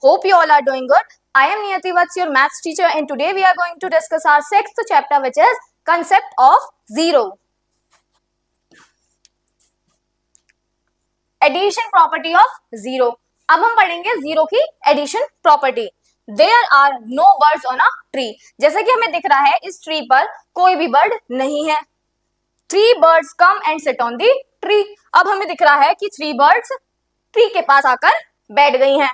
Hope you all are doing good. I am Niyati Vats, your maths teacher, and today we are going to discuss our sixth chapter, which is concept of zero. Addition property of zero. अब हम पढ़ेंगे zero की addition property. There are no birds on a tree. जैसा कि हमें दिख रहा है इस ट्री पर कोई भी बर्ड नहीं है. 3 birds come and sit on the tree. अब हमें दिख रहा है कि 3 birds ट्री के पास आकर बैठ गई हैं.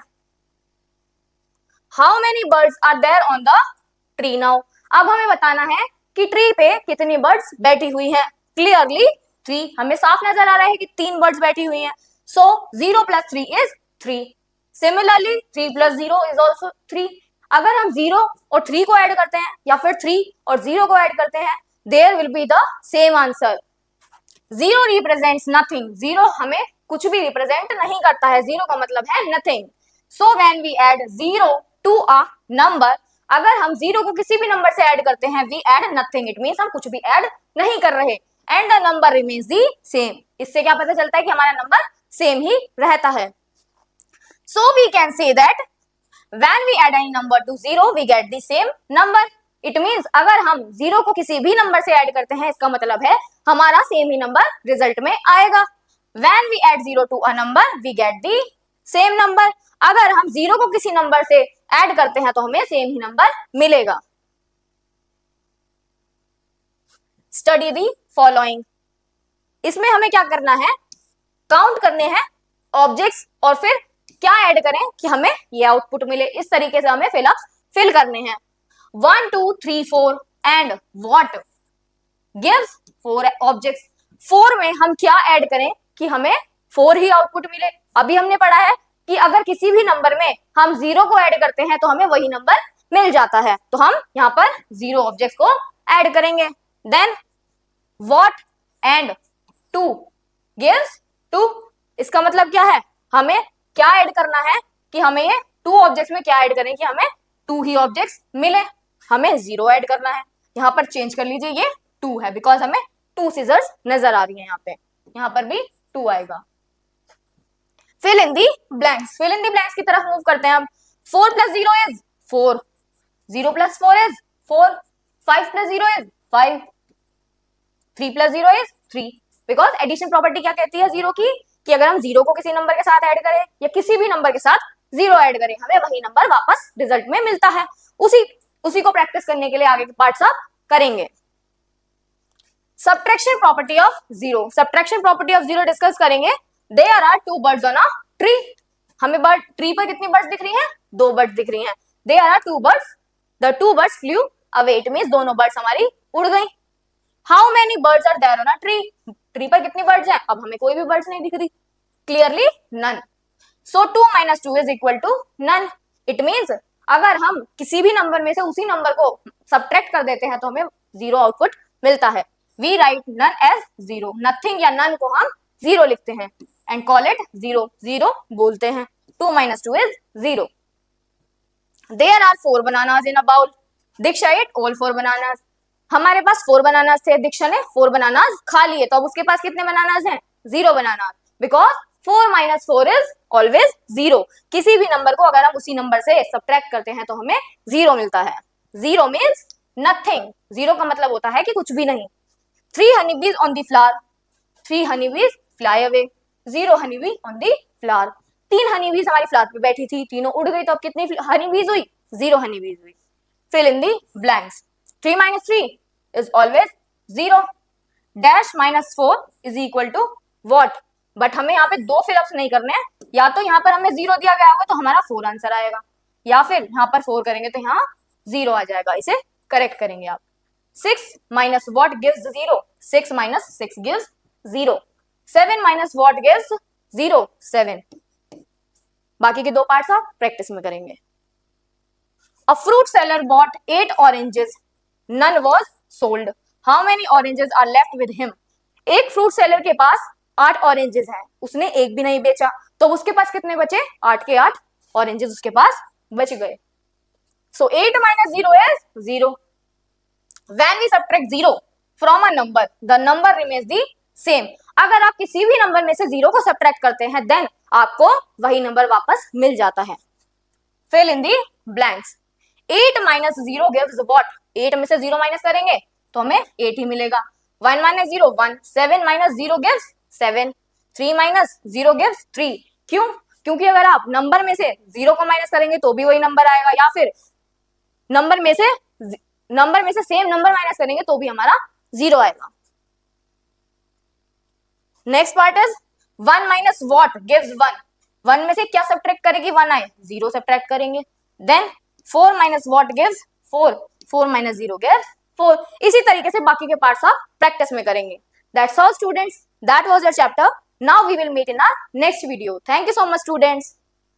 How many birds are there on the tree now? अब हमें बताना है कि ट्री पे कितनी बर्ड्स बैठी हुई हैं. क्लियरली 3. हमें साफ नजर आ रहा है कि 3 बर्ड्स बैठी हुई हैं. So 0 plus 3 is 3. Similarly 3 plus 0 is also 3. अगर हम 0 और 3 को ऐड करते हैं या फिर 3 और 0 को ऐड करते हैं, there will be the same answer. 0 represents nothing. 0 हमें कुछ भी रिप्रेजेंट नहीं करता है. 0 का मतलब है nothing. So when we add 0 to a number, अगर हम 0 को किसी भी नंबर से ऐड करते हैं, we add nothing. It means हम कुछ भी ऐड नहीं कर रहे. And the number remains the same. इससे क्या पता चलता है कि हमारा नंबर सेम ही रहता है. So we can say that when we add any number to 0, we get the same number. It means अगर हम 0 को किसी भी नंबर से ऐड करते हैं, इसका मतलब है हमारा सेम ही नंबर रिजल्ट में आएगा. When we add 0 to a number, we get the same number. अगर हम 0 को किसी नंबर से ऐड करते हैं तो हमें सेम ही नंबर मिलेगा. Study the following. इसमें हमें क्या करना है, काउंट करने हैं ऑब्जेक्ट्स और फिर क्या ऐड करें कि हमें ये आउटपुट मिले. इस तरीके से हमें फिल करने हैं. 1 2 3 4 एंड व्हाट गिव्स 4 ऑब्जेक्ट्स. 4 में हम क्या ऐड करें कि हमें 4 ही आउटपुट मिले. अभी हमने पढ़ा है कि अगर किसी भी नंबर में हम 0 को ऐड करते हैं तो हमें वही नंबर मिल जाता है. तो हम यहाँ पर 0 ऑब्जेक्ट्स को ऐड करेंगे. Then what and 2 gives 2. इसका मतलब क्या है, हमें क्या ऐड करना है कि हमें ये 2 ऑब्जेक्ट्स में क्या ऐड करें कि हमें 2 ही ऑब्जेक्ट्स मिले. हमें 0 ऐड करना है. यहाँ पर चेंज कर लीजिए, ये 2 है बिकॉज हमें 2 सीजर्स नजर आ रही है. यहाँ पे यहाँ पर भी 2 आएगा. Fill in the blanks. Fill in the blanks की तरफ मूव करते हैं हम. 4 plus 0 is 4. 0 plus 4 is 4. 5 plus 0 is 5. 3 plus 0 is 3. Because addition property क्या कहती है 0 की, कि अगर हम 0 को किसी नंबर के साथ ऐड करें या किसी भी नंबर के साथ 0 ऐड करें, हमें वही नंबर वापस रिजल्ट में मिलता है. उसी को प्रैक्टिस करने के लिए आगे के पार्ट्स आप करेंगे. Subtraction property of 0. Subtraction property of 0 discuss करेंगे. There are 2 birds on a tree. हमें ट्री पर कितनी बर्ड्स दिख रही हैं? 2 बर्ड्स दिख रही हैं. There are 2 birds. The 2 birds flew away. It means दोनों बर्ड्स हमारी उड़ गई. How many birds are there on a tree? Tree पर कितनी बर्ड्स हैं? अब हमें कोई भी बर्ड्स नहीं दिख रही. Clearly none. So 2 minus 2 is equal to none. It means अगर हम किसी भी नंबर में से उसी नंबर को सब्ट्रैक्ट कर देते हैं तो हमें 0 आउटपुट मिलता है. We write none as 0. Nothing या none को हम 0 लिखते हैं and call it 0. 0 बोलते हैं. 2 minus 2 is 0. There are 4 bananas in a bowl. Diksha ate all 4 bananas. हमारे पास 4 bananas थे, दीक्षा ने 4 bananas खा लिए. तो अब उसके पास कितने bananas हैं? 0 bananas. Because 4 minus 4 is always 0. किसी भी नंबर को अगर हम उसी नंबर से सब्ट्रैक्ट करते हैं तो हमें 0 मिलता है. 0 means nothing. 0 का मतलब होता है कि कुछ भी नहीं. 3 honeybees on the flower. 3 honeybees fly away. 0 honeybee on the flower. 3 honeybees हमारी फ्लावर पे बैठी थी, तीनों उड़ गई. तो अब कितनी honeybees हुई? 0 honeybees हुई. Fill in the blanks. 3 minus 3 is always 0. Dash minus 4 is equal to what? But हमें यहाँ पे 2 फिलअप्स नहीं करने हैं. या तो यहाँ पर हमें 0 दिया गया होगा तो हमारा 4 आंसर आएगा, या फिर यहाँ पर 4 करेंगे तो यहाँ 0 आ जाएगा. इसे करेक्ट करेंगे आप. 6 minus what gives 0? 6 minus 6 gives 0. 7 minus what gives 0? 7. बाकी के 2 पार्ट्स आप प्रैक्टिस में करेंगे. A fruit seller bought 8 oranges. None was sold. How many oranges are left with him? एक फ्रूट सेलर के पास 8 ऑरेंजेस हैं, उसने एक भी नहीं बेचा. तो उसके पास कितने बचे? 8 के 8 ऑरेंजेस उसके पास बच गए. So 8 minus 0 is 0. When we subtract 0 from a number, the number remains the same. अगर आप किसी भी नंबर में से 0 को सब्ट्रैक्ट करते हैं देन आपको वही नंबर वापस मिल जाता है. fill in the blanks. 8 minus 0 gives what? 8 में से 0 माइनस करेंगे तो हमें 8 ही मिलेगा. 1 minus 0 1. 7 minus 0 gives 7. 3 minus 0 gives 3. क्यों? क्योंकि अगर आप नंबर में से 0 को माइनस करेंगे तो भी वही नंबर आएगा, या फिर नंबर में से सेम नंबर माइनस करेंगे तो भी हमारा 0 आएगा. Next part is 1 minus what gives 1. 1 में से क्या सब्ट्रैक्ट करेगी? 1 आए, 0 सब्ट्रैक्ट करेंगे. Then 4 minus what gives 4. 4 minus 0 gives 4. इसी तरीके से बाकी के पार्ट्स आप प्रैक्टिस में करेंगे. That's all students, that was your chapter. Now we will meet in our next video. Thank you so much students.